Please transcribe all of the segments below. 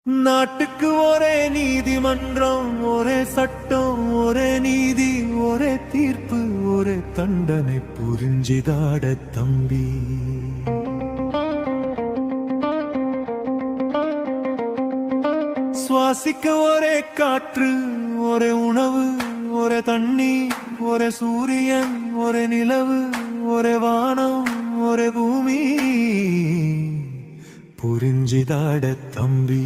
நாட்டுக்கு ஒரே நீதிமன்றம், ஒரே சட்டம், ஒரே நீதி, ஒரே தீர்ப்பு, ஒரே தண்டனை. புரிஞ்சிதாட தம்பி. சுவாசிக்க ஒரே காற்று, ஒரே உணவு, ஒரே தண்ணி, ஒரே சூரியன், ஒரே நிலவு, ஒரே வானம், ஒரே பூமி. புரிஞ்சிதாட தம்பி.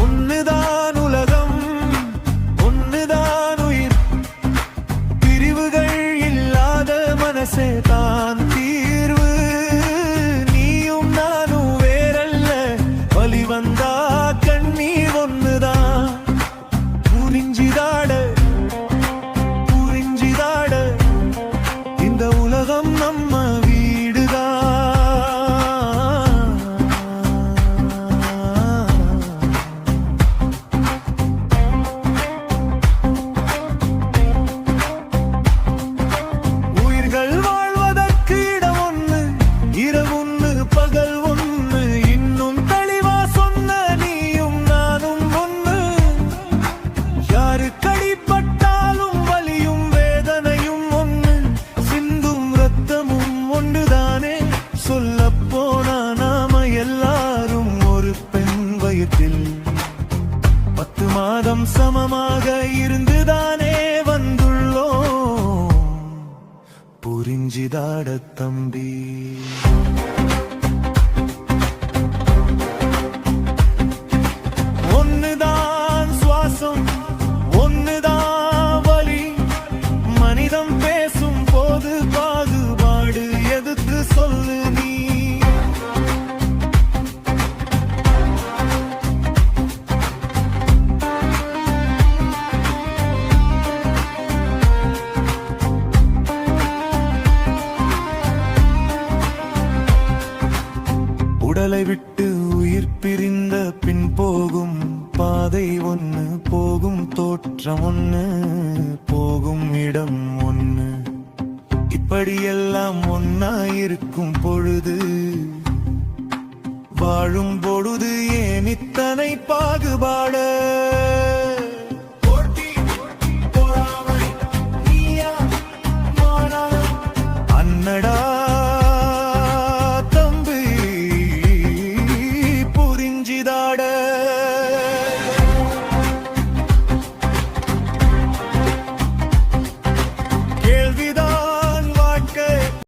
ஒன்னுதான் உலகம், ஒன்னுதான் உயிர், பிரிவுகள் இல்லாத மனசே தான் தீர்வு. நீயும் நானும் வேறல்ல, வலி வந்தா கண்ணீர் ஒன்னுதான். புரிஞ்சிதாட புரிஞ்சிதாட, இந்த உலகம் நம்ம வீடுதான். உயிர்கள் வாழ்வதற்கு இடம் ஒண்ணு, இரவுன்னு பகல் ஒண்ணு. இன்னும் தெளிவா சொன்ன நீயும் நானும் ஒண்ணு. யாரு கடிப்பட்டாலும் வலியும் வேதனையும் ஒண்ணு, சிந்தும் ரத்தமும் ஒன்றுதானே. சொல்ல போனா நாம எல்லாரும் ஒரு பெண் வயிற்றில் 10 மாதம் சமமாக இருந்துதானே வந்துள்ளோம். புரிஞ்சிதாட தம்பி. ஒன்னுதான் சுவாசம், ஒன்னுதான் வலி. மனிதம் பேசும் போது பாகுபாடு எதுக்கு சொல்லு நீ. உடலை விட்டு உயிர் பிரிந்த பின் போகும் பாதை ஒண்ணு, போகும் தோற்றம் ஒண்ணு, போகும் இடம் ஒண்ணு. இப்படியெல்லாம் ஒன்னாயிருக்கும் பொழுது, வாழும் பொழுது ஏன் இத்தனை பாகுபாடு?